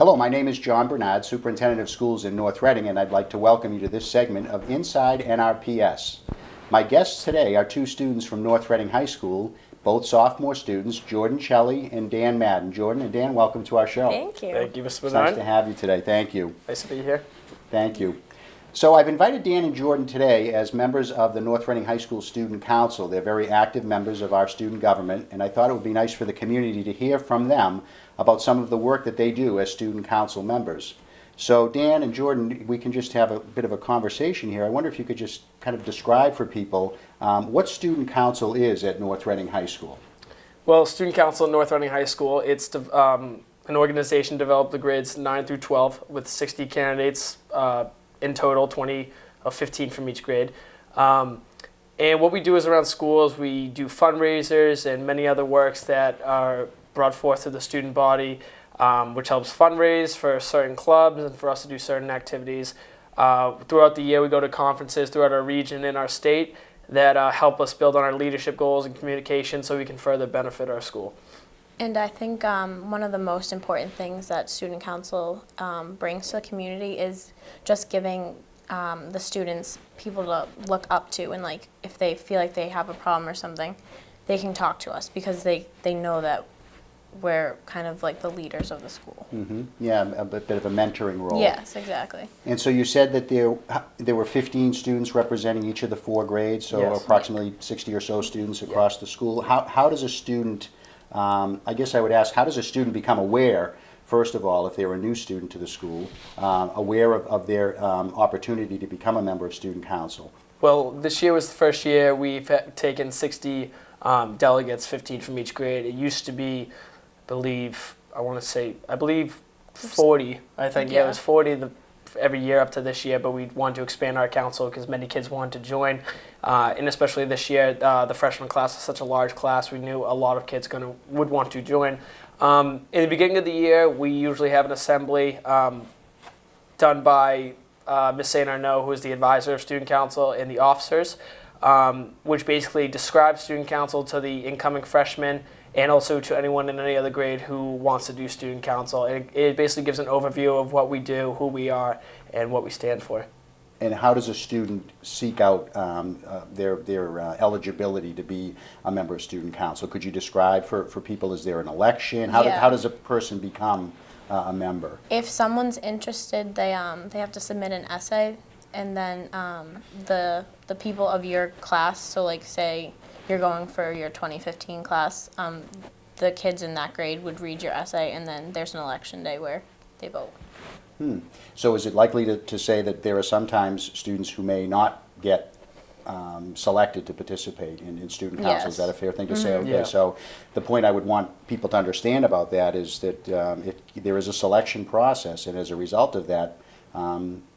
Hello, my name is Jon Bernard, Superintendent of Schools in North Reading, and I'd like to welcome you to this segment of Inside NRPS. My guests today are two students from North Reading High School, both sophomore students, Celli and Dan Madden. Jordan and Dan, welcome to our show. Thank you. Thank you, Mr. It's Bernard. nice to have you today. Thank you. Nice to be here. Thank you. So I've invited Dan and Jordan today as members of the North Reading High School Student Council. They're very active members of our student government, and I thought it would be nice for the community to hear from them about some of the work that they do as student council members. So Dan and Jordan, we can just have a bit of a conversation here. I wonder if you could just kind of describe for people what student council is at North Reading High School. Well, Student Council at North Reading High School, it's an organization developed the grades 9 through 12 with 60 candidates in total, 15 from each grade. And what we do is around schools, we do fundraisers and many other works that are brought forth to the student body, which helps fundraise for certain clubs and for us to do certain activities. Throughout the year, we go to conferences throughout our region and our state that help us build on our leadership goals and communication so we can further benefit our school. And I think one of the most important things that Student Council brings to the community is just giving the students people to look up to, and like if they feel like they have a problem or something, they can talk to us because they know that we're kind of like the leaders of the school. Mm-hmm. Yeah, a bit of a mentoring role. Yes, exactly. And so you said that there were 15 students representing each of the 4 grades, so Yes. approximately 60 or so students across the school. How does a student, I guess I would ask, how does a student become aware, first of all, if they're a new student to the school, aware of their opportunity to become a member of Student Council? Well, this year was the first year we've taken 60 delegates, 15 from each grade. It used to be, I believe 40. I think, yeah, it was 40 every year up to this year, but we wanted to expand our council because many kids wanted to join. And especially this year, the freshman class is such a large class, we knew a lot of kids would want to join. In the beginning of the year, we usually have an assembly done by Ms. St. Arnaud, who is the advisor of Student Council, and the officers, which basically describes Student Council to the incoming freshmen and also to anyone in any other grade who wants to do Student Council. It basically gives an overview of what we do, who we are, and what we stand for. And how does a student seek out their eligibility to be a member of Student Council? Could you describe for people, is there an election? How does a person become a member? If someone's interested, they have to submit an essay, and then the people of your class, so like say you're going for your 2015 class, the kids in that grade would read your essay, and then there's an election day where they vote. So is it likely to say that there are sometimes students who may not get selected to participate in student council? Yes. Is that a fair thing to say? Okay, Yeah. so the point I would want people to understand about that is that there is a selection process, and as a result of that,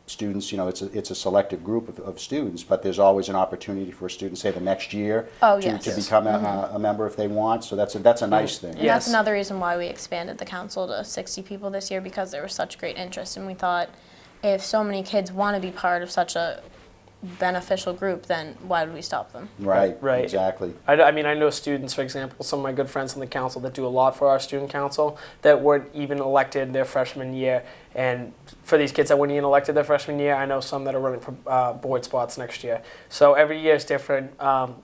students, it's a selective group of students, but there's always an opportunity for a student, say the next year, to become a member if they want. So that's a nice thing. And that's another reason why we expanded the council to 60 people this year, because there was such great interest, and we thought if so many kids want to be part of such a beneficial group, then why would we stop them? Right, Right. exactly. I mean, I know students, for example, some of my good friends on the council that do a lot for our student council that weren't even elected their freshman year. And for these kids that weren't even elected their freshman year, I know some that are running for board spots next year. So every year is different.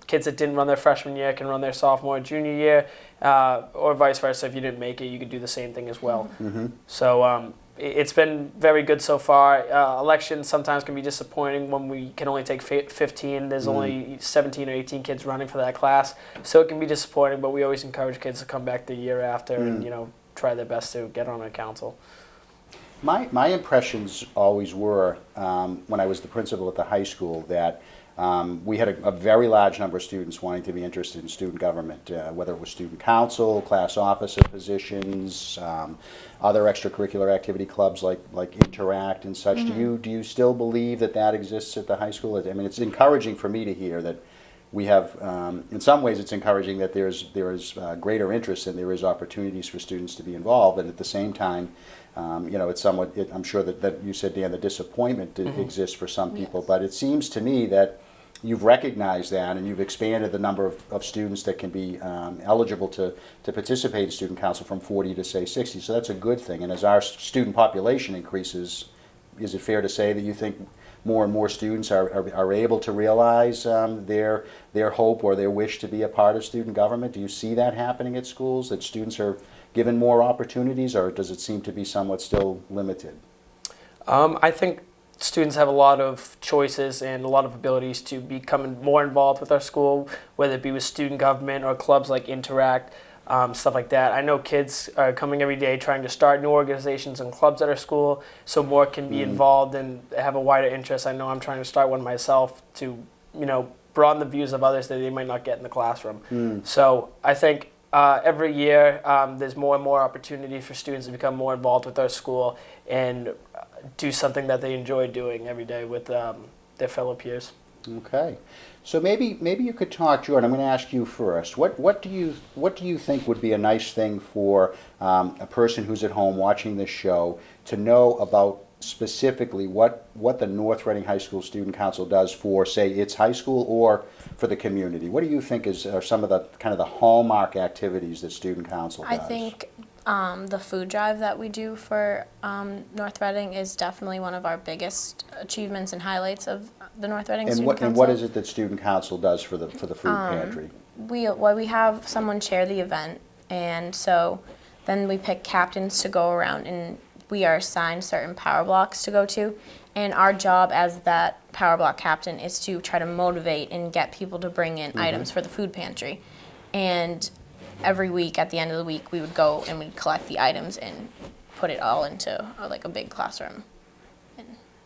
Kids that didn't run their freshman year can run their sophomore or junior year, or vice versa. If you didn't make it, you could do the same thing as well. Mm-hmm. So it's been very good so far. Elections sometimes can be disappointing when we can only take 15. There's only 17 or 18 kids running for that class. So it can be disappointing, but we always encourage kids to come back the year after and, try their best to get on our council. My impressions always were, when I was the principal at the high school, that we had a very large number of students wanting to be interested in student government, whether it was student council, class officer positions, other extracurricular activity clubs like Interact and such. Do you still believe that exists at the high school? I mean, it's encouraging for me to hear that we have, in some ways it's encouraging that there is greater interest and there is opportunities for students to be involved, and at the same time, it's somewhat, I'm sure that you said, Dan, the disappointment exists for some people, but it seems to me that you've recognized that, and you've expanded the number of students that can be eligible to participate in student council from 40 to, say, 60. So that's a good thing. And as our student population increases, is it fair to say that you think more and more students are able to realize their hope or their wish to be a part of student government? Do you see that happening at schools, that students are given more opportunities, or does it seem to be somewhat still limited? I think students have a lot of choices and a lot of abilities to become more involved with our school, whether it be with student government or clubs like Interact, stuff like that. I know kids are coming every day trying to start new organizations and clubs at our school, so more can be involved and have a wider interest. I know I'm trying to start one myself to, broaden the views of others that they might not get in the classroom. So I think every year there's more and more opportunity for students to become more involved with our school and do something that they enjoy doing every day with their fellow peers. Okay, so maybe you could talk, Jordan. I'm going to ask you first. What do you think would be a nice thing for a person who's at home watching this show to know about specifically what the North Reading High School Student Council does for, say, its high school or for the community? What do you think are some of the kind of the hallmark activities that Student Council does? I think the food drive that we do for North Reading is definitely one of our biggest achievements and highlights of the North Reading Student Council. And what is it that Student Council does for the food pantry? We have someone chair the event, and so then we pick captains to go around, and we are assigned certain power blocks to go to, and our job as that power block captain is to try to motivate and get people to bring in items for the food pantry. And every week, at the end of the week, we would go and we'd collect the items and put it all into like a big classroom.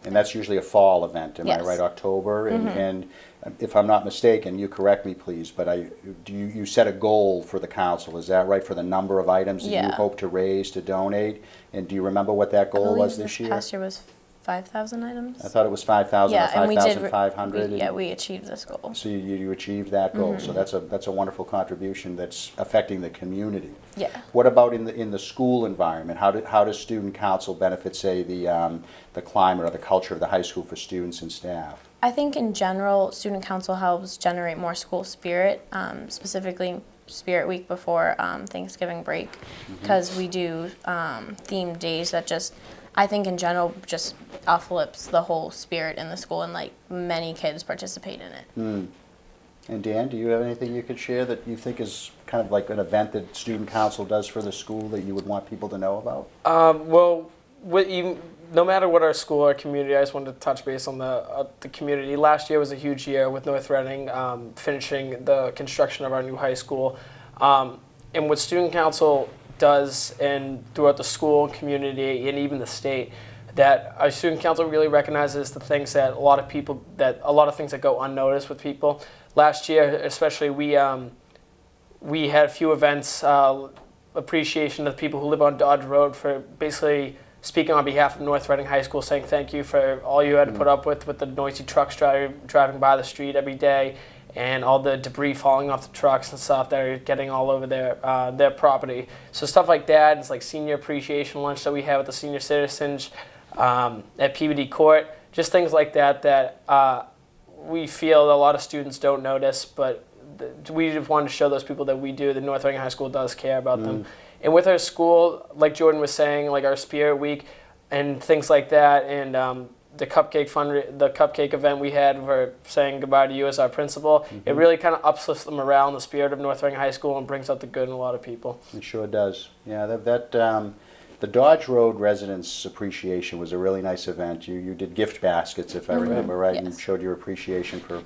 And that's usually a fall event, am I Yes. right? October, and if I'm not mistaken, you correct me, please. But you set a goal for the council? Is that right, for the number of items that you Yeah. hope to raise to donate? And do you remember what that I goal believe was this year? past year was 5,000 items. I thought it was 5,000 or and we did. 5,500. We achieved this goal. So you achieved that goal. So that's a wonderful contribution that's affecting the community. Yeah. What about in the school environment? How does student council benefit, say, the climate or the culture of the high school for students and staff? I think in general, student council helps generate more school spirit, specifically Spirit Week before Thanksgiving break, because we do themed days that just, I think in general, just uplifts the whole spirit in the school, and like many kids participate in it. And Dan, do you have anything you could share that you think is kind of like an event that student council does for the school that you would want people to know about? Well, no matter what our school or community, I just wanted to touch base on the community. Last year was a huge year with North Reading finishing the construction of our new high school. And what student council does and throughout the school, community, and even the state, that our student council really recognizes the things that a lot of things that go unnoticed with people. Last year, especially, we had a few events, appreciation of the people who live on Dodge Road for basically speaking on behalf of North Reading High School, saying thank you for all you had to put up with the noisy trucks driving by the street every day, and all the debris falling off the trucks and stuff that are getting all over their property. So stuff like that. It's like senior appreciation lunch that we have with the senior citizens at PBD Court. Just things like that we feel a lot of students don't notice, but we just wanted to show those people that we do. The North Reading High School does care about them. And with our school, like Jordan was saying, like our Spirit Week and things like that, and the cupcake event we had for saying goodbye to you as our principal, it really kind of uplifts the morale and the spirit of North Reading High School and brings out the good in a lot of people. It sure does. Yeah, the Dodge Road Residents Appreciation was a really nice event. You did gift baskets, if I remember right, and Yes. showed your appreciation for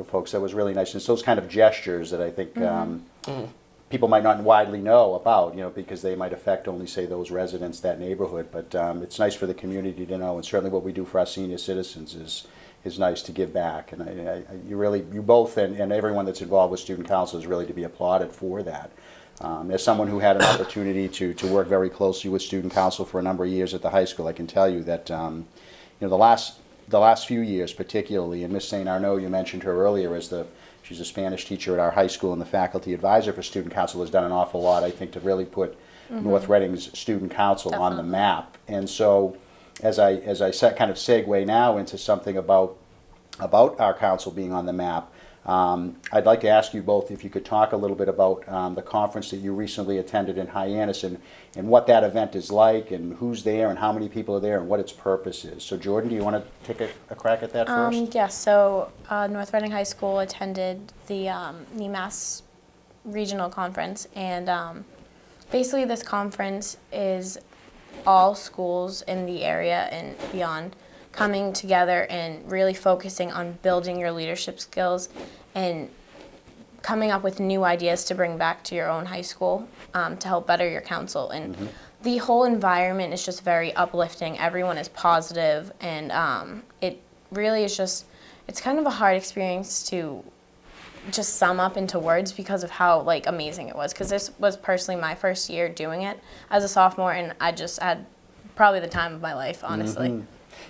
folks. That was really nice. And it's those kind of gestures that I think people might not widely know about, because they might affect only, say, those residents, that neighborhood. But it's nice for the community to know, and certainly what we do for our senior citizens is nice to give back. And you both and everyone that's involved with student council is really to be applauded for that. As someone who had an opportunity to work very closely with student council for a number of years at the high school, I can tell you that the last few years particularly, and Miss St. Arnaud, you mentioned her earlier she's a Spanish teacher at our high school and the faculty advisor for student council, has done an awful lot, I think, to really put North Reading's student council on the map. And so as I kind of segue now into something about about our council being on the map. I'd like to ask you both if you could talk a little bit about the conference that you recently attended in Hyannis and what that event is like and who's there and how many people are there and what its purpose is. So Jordan, do you want to take a crack at that first? Yes, so North Reading High School attended the NEMAS regional conference, and basically this conference is all schools in the area and beyond coming together and really focusing on building your leadership skills and coming up with new ideas to bring back to your own high school to help better your council. And the whole environment is just very uplifting. Everyone is positive, and it really is just, it's kind of a hard experience to just sum up into words because of how like amazing it was, because this was personally my first year doing it as a sophomore, and I just had probably the time of my life, honestly.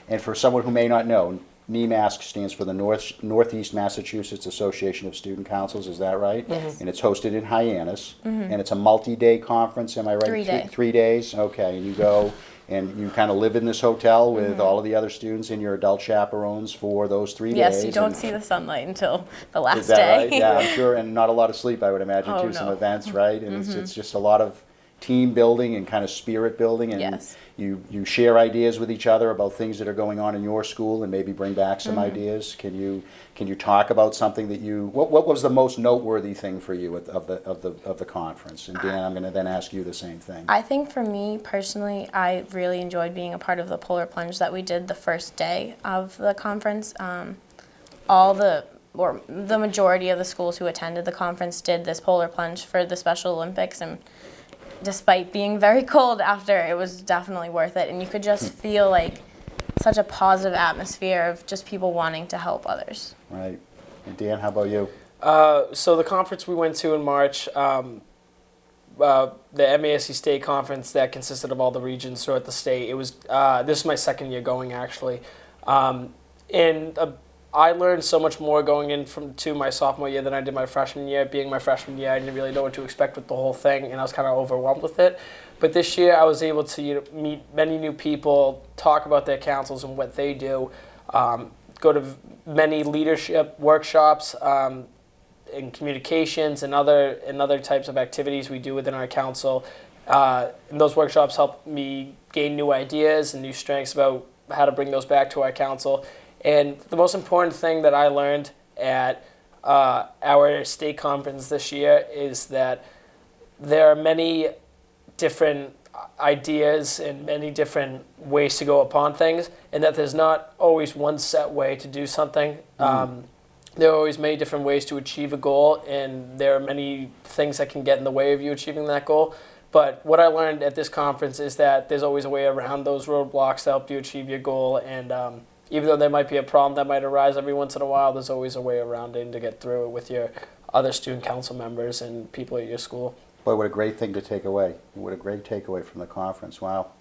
And for someone who may not know, NEMASC stands for the Northeast Massachusetts Association of Student Councils, is that right? And it's hosted in Hyannis, and it's a multi-day conference, am I right? 3 days. 3 days, okay, and you go and you kind of live in this hotel with all of the other students and your adult chaperones for those 3 days. Yes, you don't and- see the sunlight until the last Is that day. right? Yeah, I'm sure, and not a lot of sleep, I would imagine, Oh, too, some no. events, right? And it's just a lot of team building and kind of spirit building, and Yes. you share ideas with each other about things that are going on in your school and maybe bring back some ideas. Can you talk about something that what was the most noteworthy thing for you of the conference? And Dan, I'm going to then ask you the same thing. I think for me personally, I really enjoyed being a part of the polar plunge that we did the first day of the conference. The majority of the schools who attended the conference did this polar plunge for the Special Olympics, and despite being very cold after, it was definitely worth it. And you could just feel like such a positive atmosphere of just people wanting to help others. Right. And Dan, how about you? So the conference we went to in March, the MASC State Conference that consisted of all the regions throughout the state. It was this is my second year going, actually, and I learned so much more going in to my sophomore year than I did my freshman year. Being my freshman year, I didn't really know what to expect with the whole thing, and I was kind of overwhelmed with it. But this year, I was able to meet many new people, talk about their councils and what they do, go to many leadership workshops, in communications and other types of activities we do within our council. And those workshops help me gain new ideas and new strengths about how to bring those back to our council. And the most important thing that I learned at our state conference this year is that there are many different ideas and many different ways to go upon things, and that there's not always one set way to do something. There are always many different ways to achieve a goal, and there are many things that can get in the way of you achieving that goal. But what I learned at this conference is that there's always a way around those roadblocks to help you achieve your goal, and even though there might be a problem that might arise every once in a while, there's always a way around it and to get through it with your other student council members and people at your school. Boy, what a great thing to take away. What a great takeaway from the conference. Wow.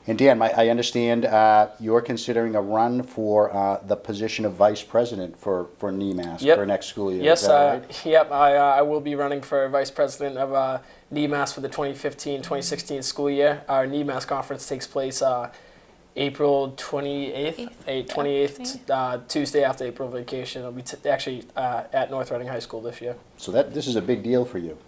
And Dan, I understand you're considering a run for the position of vice president for NEMASC for next school year. Yes, is that right? Yep. I will be running for vice president of NEMASC for the 2015-2016 school year. Our NEMASC conference takes place April 28th, Tuesday after April vacation. It'll be actually at North Reading High School this year. So this is a big deal for you.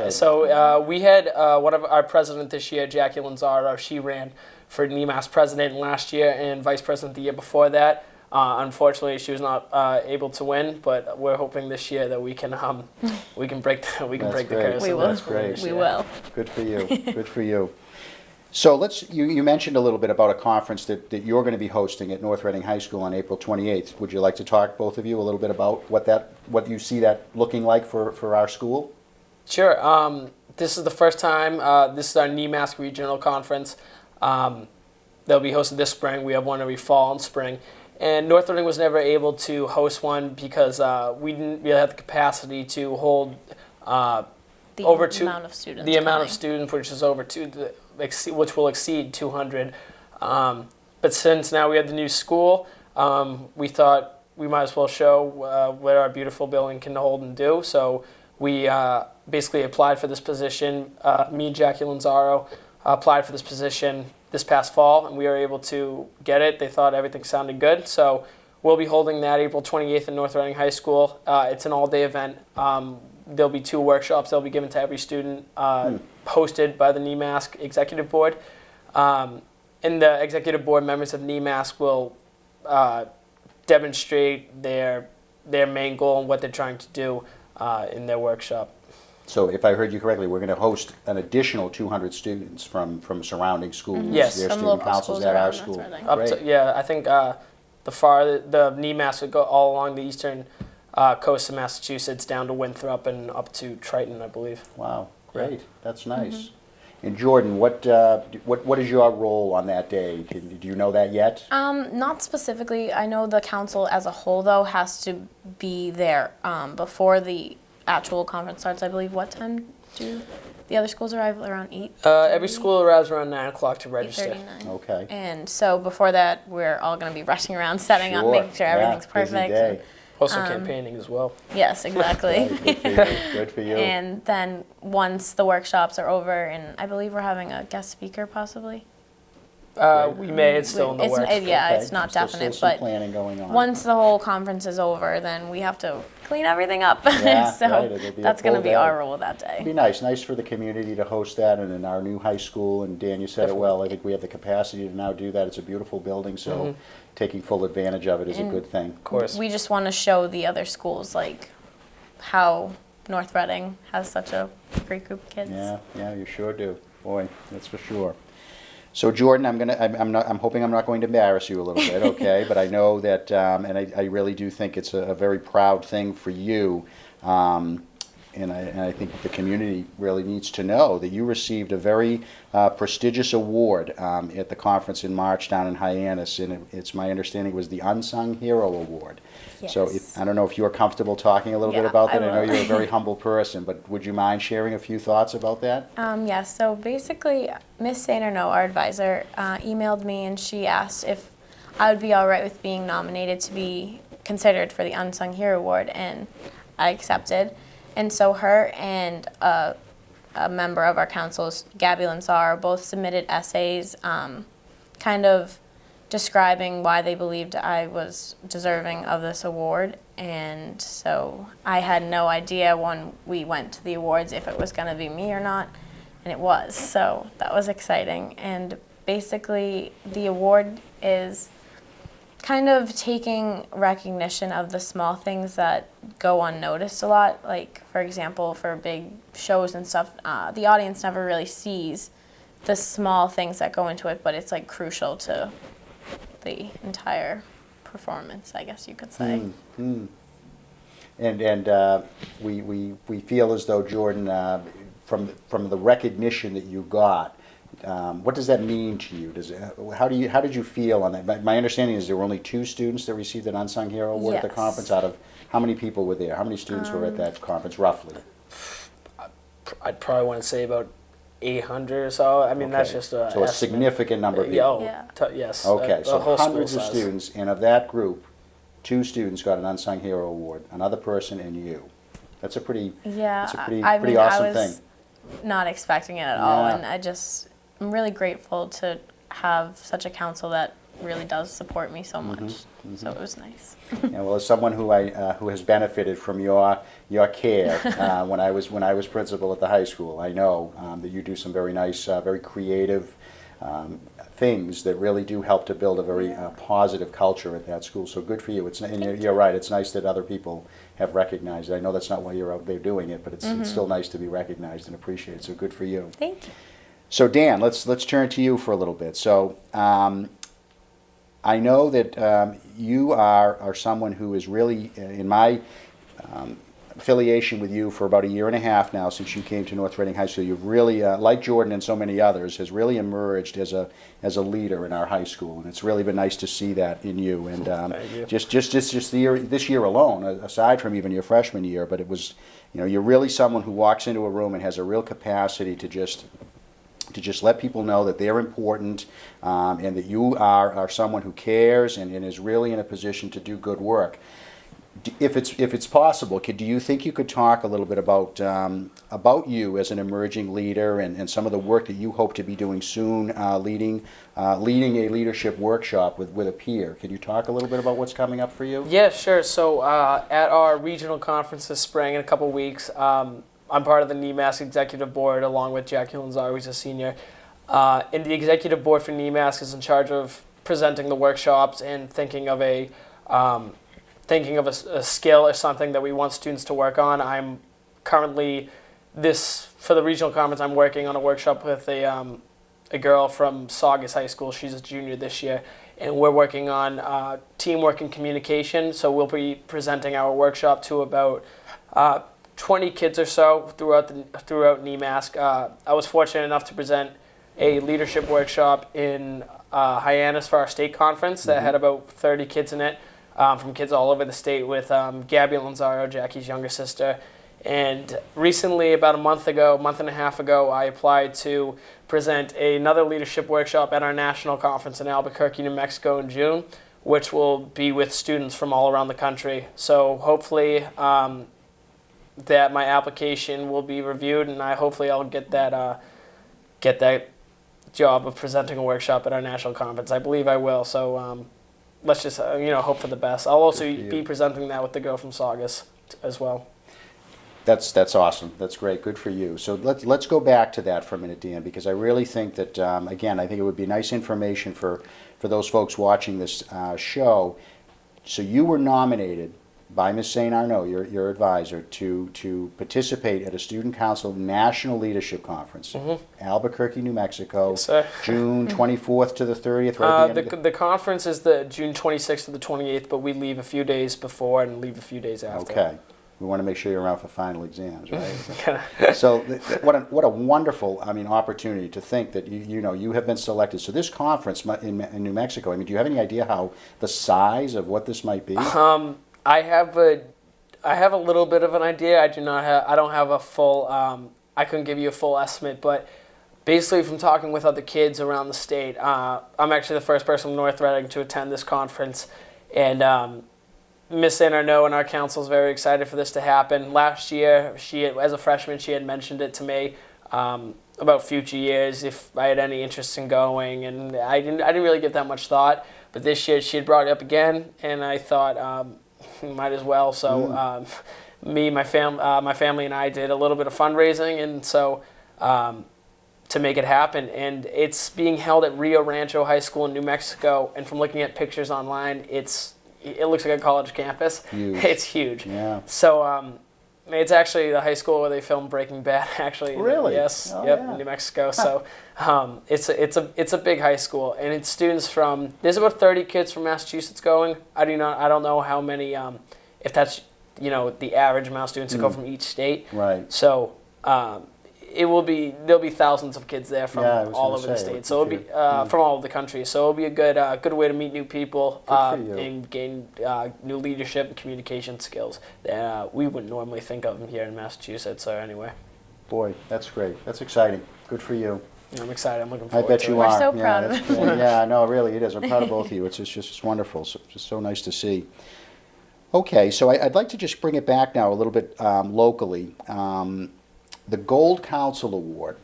So we had one of our president this year, Jackie Lanzaro. She ran for NEMASC president last year and vice president the year before that. Unfortunately, she was not able to win, but we're hoping this year that we can break the curse. We will. That's great. We will. Good for you. Good for you. So you mentioned a little bit about a conference that you're going to be hosting at North Reading High School on April 28th. Would you like to talk, both of you, a little bit about what you see that looking like for our school? Sure. This is the first time. This is our NEMASC regional conference. They'll be hosted this spring. We have one every fall and spring. And North Reading was never able to host one because we didn't really have the capacity to hold amount of students, which is which will exceed 200. But since now we have the new school, we thought we might as well show what our beautiful building can hold and do. So we basically applied for this position. Me and Jackie Lanzaro applied for this position this past fall, and we were able to get it. They thought everything sounded good, so we'll be holding that April 28th in North Reading High School. It's an all-day event. There'll be 2 workshops they'll be given to every student, hosted by the NEMASC Executive Board. And the Executive Board members of NEMASC will demonstrate their main goal and what they're trying to do in their workshop. So if I heard you correctly, we're going to host an additional 200 students from surrounding schools. Yes. Their From student local councils schools at our around school. North Reading. Up to, Great. yeah, I think the NEMASC would go all along the eastern coast of Massachusetts down to Winthrop and up to Triton, I believe. Wow, great. That's nice. Mm-hmm. And Jordan, what is your role on that day? Do you know that yet? Not specifically. I know the council as a whole, though, has to be there before the actual conference starts. I believe. What time do the other schools arrive? Around 8? Every school arrives around 9 o'clock to register. 8:39. Okay. And so before that, we're all going to be rushing around, setting up, making sure yeah, everything's busy perfect. day. Also campaigning as well. Yes, exactly. Right, good for you. Good for you. And then once the workshops are over, and I believe we're having a guest speaker possibly. We may. It's still in the works. Yeah, Okay. it's not Still definite, some but planning going on. once the whole conference is over, then we have to clean everything up. Yeah, So right, it'll be a that's going to full be day. our role that It'd be day. nice for the community to host that, and in our new high school, and Dan, you said it well, I think we have the capacity to now do that. It's a beautiful building, so taking full advantage of it is a And good thing. Of course. We just want to show the other schools like how North Reading has such a great group of kids. Yeah, you sure do. Boy, that's for sure. So Jordan, I'm hoping I'm not going to embarrass you a little bit, okay? But I know that, and I really do think it's a very proud thing for you. And I think the community really needs to know that you received a very prestigious award at the conference in March down in Hyannis, and it's my understanding it was the Unsung Hero Award. So Yes. I don't know if you're comfortable talking a little bit Yeah, about that. I I know will. you're a very humble person, but would you mind sharing a few thoughts about that? Yeah, so basically, Miss Saint-Arnaud, our advisor, emailed me and she asked if I would be all right with being nominated to be considered for the Unsung Hero Award, and I accepted. And so her and a member of our council, Gabby Lansar, both submitted essays kind of describing why they believed I was deserving of this award. And so I had no idea when we went to the awards if it was going to be me or not, and it was. So that was exciting. And basically the award is kind of taking recognition of the small things that go unnoticed a lot. Like, for example, for big shows and stuff, the audience never really sees the small things that go into it, but it's like crucial to the entire performance, I guess you could say. And we feel as though, Jordan, from the recognition that you got, what does that mean to you? How did you feel on that? My understanding is there were only 2 students that received an Unsung Hero Award at the Yes. conference. Out of how many people were there? How many students were at that conference, roughly? I'd probably want to say about 800 or so. I mean, that's Okay. just a So a estimate. significant number of Yeah, people. yes. Okay, a so whole school hundreds of size. students, and of that group, 2 students got an Unsung Hero Award, another person and you. That's a pretty, Yeah, that's a pretty I mean, awesome I was thing. not expecting it at all, Yeah. and I'm really grateful to have such a council that really does support me so much. So it was nice. Yeah, well, as someone who has benefited from your care when I was principal at the high school, I know that you do some very nice, very creative things that really do help to build a very positive culture at that school. So good for you. And you're right. It's nice that other people have recognized it. I know that's not why you're out there doing it, but it's still nice to be recognized and appreciated. So good for you. Thank you. So Dan, let's turn to you for a little bit. So I know that you are someone who is really, in my affiliation with you for about 1.5 years now, since you came to North Reading High School, you've really, like Jordan and so many others, has really emerged as a leader in our high school, and it's really been nice to see that in you. And Thank you. just this year alone, aside from even your freshman year, but it was, you're really someone who walks into a room and has a real capacity to just let people know that they're important, and that you are someone who cares and is really in a position to do good work. if it's possible, do you think you could talk a little bit about you as an emerging leader and some of the work that you hope to be doing soon, leading a leadership workshop with a peer? Can you talk a little bit about what's coming up for you? Yeah, sure. So at our regional conference this spring in a couple weeks, I'm part of the NEMASC executive board along with Jackie Lanzar, who's a senior. And the executive board for NEMASC is in charge of presenting the workshops and thinking of a skill or something that we want students to work on. I'm currently, for the regional conference, I'm working on a workshop with a girl from Saugus High School. She's a junior this year, and we're working on teamwork and communication. So we'll be presenting our workshop to about 20 kids or so throughout NEMASC. I was fortunate enough to present a leadership workshop in Hyannis for our state conference that had about 30 kids in it. From kids all over the state with Gabby Lanzaro, Jackie's younger sister. And recently, about a month and a half ago, I applied to present another leadership workshop at our national conference in Albuquerque, New Mexico in June, which will be with students from all around the country. So hopefully that my application will be reviewed, and hopefully I'll get that job of presenting a workshop at our national conference. I believe I will. So let's just hope for the best. I'll also be presenting that with the girl from Saugus as well. That's awesome. That's great. Good for you. So let's go back to that for a minute, Dan, because I really think that again, I think it would be nice information for those folks watching this show. So you were nominated by Ms. St. Arnaud, your advisor, to participate at a Student Council National Leadership Conference, Albuquerque, New Mexico, Yes, sir. June 24th to the 30th. Right at the conference is the June 26th to the 28th, but we leave a few days before and leave a few days after. Okay. We want to make sure you're around for final exams, right? So what a wonderful, opportunity to think that you have been selected. So this conference in New Mexico, do you have any idea how the size of what this might be? I have a little bit of an idea. I don't have a full. I couldn't give you a full estimate, but basically, from talking with other kids around the state, I'm actually the first person from North Reading to attend this conference, and Miss St. Arnaud and our council is very excited for this to happen. Last year, as a freshman, she had mentioned it to me about future years if I had any interest in going, and I didn't really give that much thought. But this year, she had brought it up again, and I thought. Might as well. So my family and I did a little bit of fundraising, and so to make it happen. And it's being held at Rio Rancho High School in New Mexico. And from looking at pictures online, it looks like a college campus. Huge. It's huge. Yeah. So it's actually the high school where they filmed Breaking Bad. Actually. Really? Yes. Oh, yep. yeah. In New Mexico. So it's a big high school, and it's students from. There's about 30 kids from Massachusetts going. I don't know how many. If that's the average amount of students that go from each state. Right. So there'll be thousands of kids there from all over the state. So it'll be from all over the country. So it'll be a good way to meet new people and gain new leadership and communication skills that we wouldn't normally think of here in Massachusetts. So anyway. Boy, that's great. That's exciting. Good for you. Yeah, I'm excited. I'm looking forward I bet to you it. are. We're so proud of it. Yeah, no, really, it is. I'm proud of both of you. It's just wonderful. So, just so nice to see. Okay, so I'd like to just bring it back now a little bit locally. The Gold Council Award.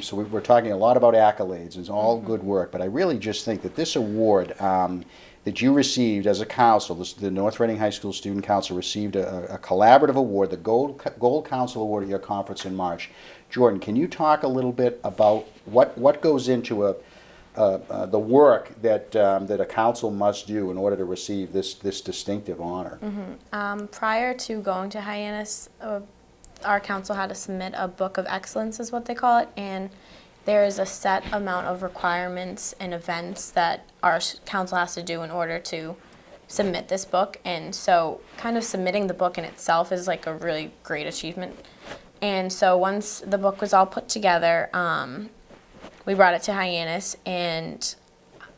So we're talking a lot about accolades. It's all good work, but I really just think that this award that you received as a council, the North Reading High School Student Council received a collaborative award, the Gold Council Award at your conference in March. Jordan, can you talk a little bit about what goes into the work that a council must do in order to receive this distinctive honor? Prior to going to Hyannis, our council had to submit a book of excellence, is what they call it, and there is a set amount of requirements and events that our council has to do in order to submit this book. And so kind of submitting the book in itself is like a really great achievement. And so once the book was all put together, we brought it to Hyannis, and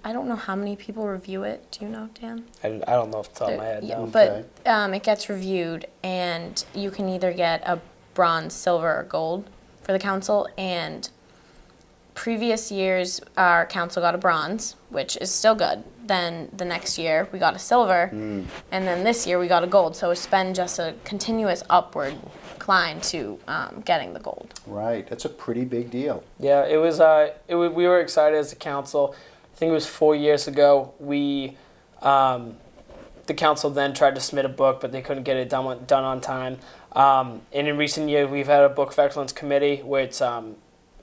I don't know how many people review it. Do you know, Dan? I don't know off the top of my head. Yeah, No. but it gets reviewed, and you can either get a bronze, silver, or gold for the council. And previous years, our council got a bronze, which is still good. Then the next year, we got a silver, and then this year we got a gold. So it's been just a continuous upward climb to getting the gold. Right, that's a pretty big deal. Yeah, it was. We were excited as a council. I think it was 4 years ago. The council then tried to submit a book, but they couldn't get it done on time. And in recent years, we've had a Book of Excellence committee, where it's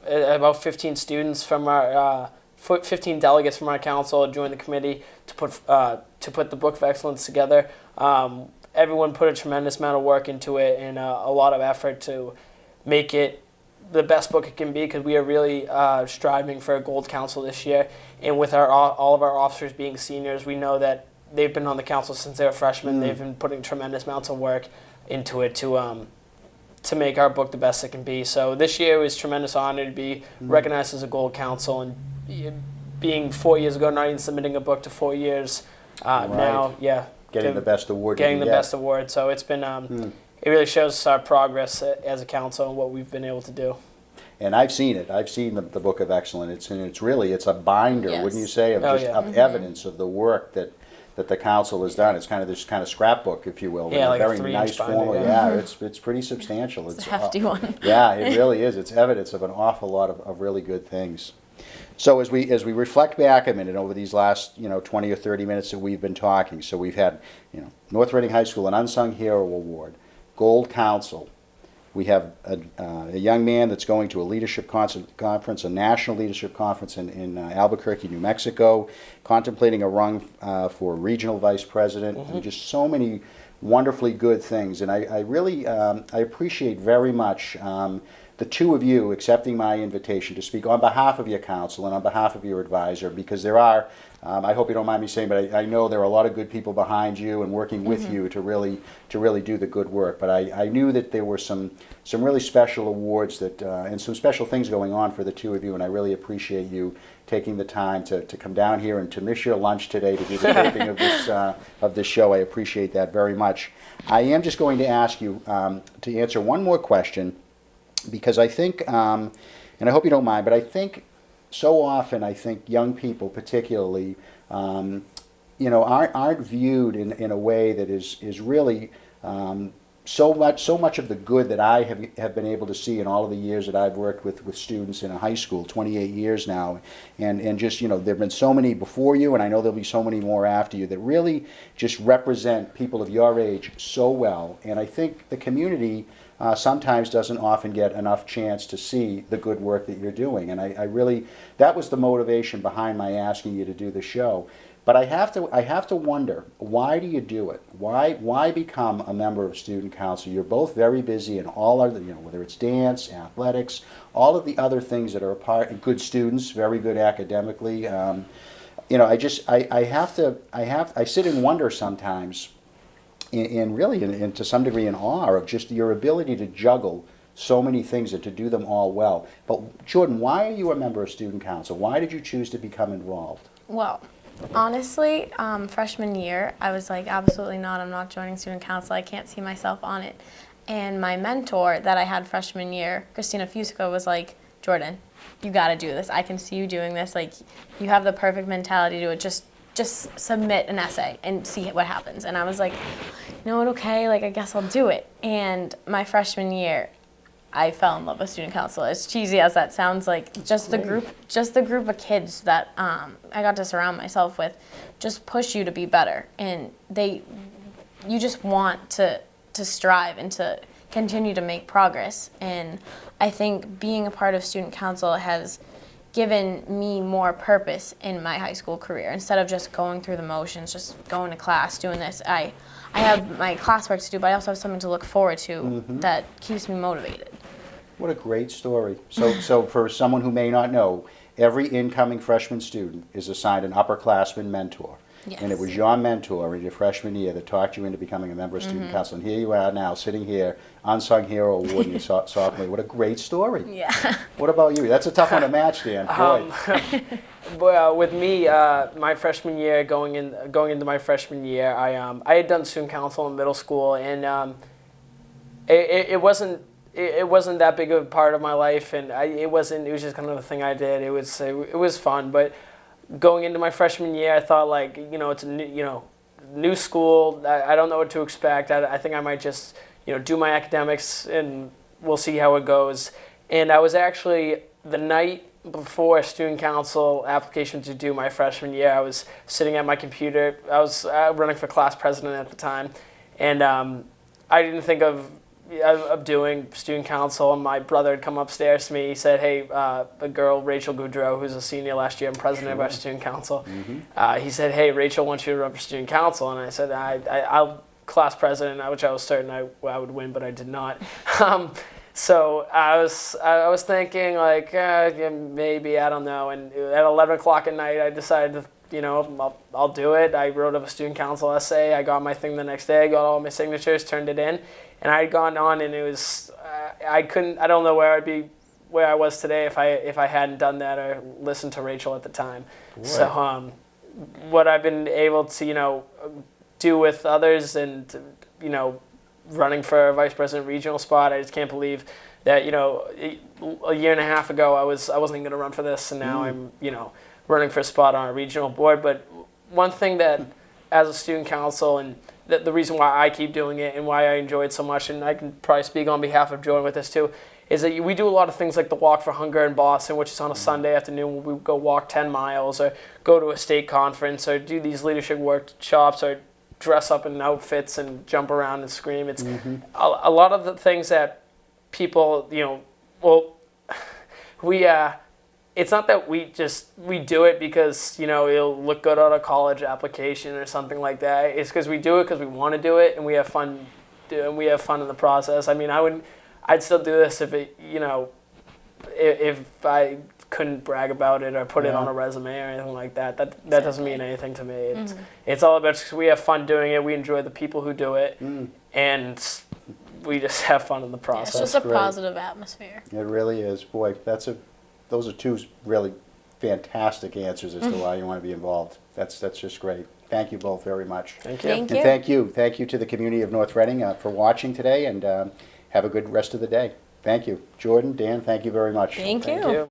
about 15 students from our 15 delegates from our council joined the committee to put the Book of Excellence together. Everyone put a tremendous amount of work into it and a lot of effort to make it the best book it can be, because we are really striving for a gold council this year. And with all of our officers being seniors, we know that they've been on the council since they were freshmen. They've been putting tremendous amounts of work into it to make our book the best it can be. So this year it was a tremendous honor to be recognized as a gold council, and being 4 years ago, not even submitting a book to 4 years now, Getting the best award. Getting the best award. So it's been, it really shows our progress as a council and what we've been able to do. And I've seen it. I've seen the Book of Excellence. It's a binder, Yes. wouldn't you say, of of evidence of the work that the council has done. It's kind of this kind of scrapbook, if you will. Yeah, in like a a very 3-inch nice binder, formal. yeah. It's pretty substantial. It's a hefty one. Yeah, it really is. It's evidence of an awful lot of really good things. So as we reflect back a minute over these last 20 or 30 minutes that we've been talking, so we've had North Reading High School an Unsung Hero Award, Gold Council. We have a young man that's going to a leadership conference, a national leadership conference in Albuquerque, New Mexico, contemplating a run for regional vice president, and just so many wonderfully good things. And I really I appreciate very much the two of you accepting my invitation to speak on behalf of your council and on behalf of your advisor, because there are, I hope you don't mind me saying, but I know there are a lot of good people behind you and working with you to really do the good work. But I knew that there were some really special awards that and some special things going on for the two of you, and I really appreciate you taking the time to come down here and to miss your lunch today to do the taping of this show. I appreciate that very much. I am just going to ask you to answer one more question, because I think, and I hope you don't mind, but I think so often, young people particularly, aren't viewed in a way that is really so much of the good that I have been able to see in all of the years that I've worked with students in a high school, 28 years now, and just, there have been so many before you, and I know there'll be so many more after you, that really just represent people of your age so well. And I think the community sometimes doesn't often get enough chance to see the good work that you're doing. And I really, that was the motivation behind my asking you to do the show. But I have to wonder, why do you do it? Why become a member of student council? You're both very busy in all other, whether it's dance, athletics, all of the other things that are a part, good students, very good academically. I sit and wonder sometimes, and really to some degree in awe of just your ability to juggle so many things and to do them all well. But Jordan, why are you a member of student council? Why did you choose to become involved? Well, honestly, freshman year, I was like, absolutely not. I'm not joining student council. I can't see myself on it. And my mentor that I had freshman year, Christina Fusco, was like, Jordan, you got to do this. I can see you doing this. Like, you have the perfect mentality to do it. Just submit an essay and see what happens. And I was like, you know what, okay, like I guess I'll do it. And my freshman year, I fell in love with student council. As cheesy as that sounds, like just the group of kids that I got to surround myself with just push you to be better. And you just want to strive and to continue to make progress. And I think being a part of student council has given me more purpose in my high school career. Instead of just going through the motions, just going to class, doing this, I have my classwork to do, but I also have something to look forward to that keeps me motivated. What a great story. So for someone who may not know, every incoming freshman student is assigned an upperclassman mentor. Yes. And it was your mentor in your freshman year that talked you into becoming a member of student council. And here you are now, sitting here, Unsung Hero Award in your sophomore. What a great story. Yeah. What about you? That's a tough one to match, Dan. Boy. With me, my freshman year, going into my freshman year, I had done student council in middle school, and it wasn't it wasn't that big of a part of my life, and it was just kind of the thing I did. It was fun, but going into my freshman year, I thought, like, you know, it's a new school. I don't know what to expect. I think I might just, do my academics and we'll see how it goes. And I was actually, the night before student council application to do my freshman year, I was sitting at my computer. I was running for class president at the time, and I didn't think of doing student council, and my brother had come upstairs to me. He said, hey, a girl, Rachel Goudreau, who's a senior last year and president of our student council, he said, hey, Rachel wants you to run for student council. And I said, I'll class president, which I was certain I would win, but I did not. So I was thinking, like, yeah, maybe, I don't know. And at 11 o'clock at night, I decided to, I'll do it. I wrote up a student council essay. I got my thing the next day. I got all my signatures, turned it in. And I had gone on, and it was, I don't know where I was today if I hadn't done that or listened to Rachel at the time. Right. So what I've been able to, do with others and, running for a vice president regional spot, I just can't believe that, a year and a half ago I wasn't going to run for this, and now I'm, running for a spot on a regional board. But one thing that, as a student council, and the reason why I keep doing it and why I enjoy it so much, and I can probably speak on behalf of Jordan with this too, is that we do a lot of things like the Walk for Hunger in Boston, which is on a Sunday afternoon where we go walk 10 miles or go to a state conference or do these leadership workshops or dress up in outfits and jump around and scream. It's a lot of the things that people, it's not that we do it because, it'll look good on a college application or something like that. It's because we do it because we want to do it, and we have fun in the process. I mean, I'd still do this if if I couldn't brag about it or put it on a resume or anything like that. That doesn't mean anything to me. It's all about, because we have fun doing it. We enjoy the people who do it, and we just have fun in the process. Yeah, it's just a positive atmosphere. It really is. Boy, those are two really fantastic answers as to why you want to be involved. That's just great. Thank you both very much. Thank you. Thank you. And thank you to the community of North Reading for watching today, and have a good rest of the day. Thank you. Jordan, Dan, thank you very much. Thank you. Thank you.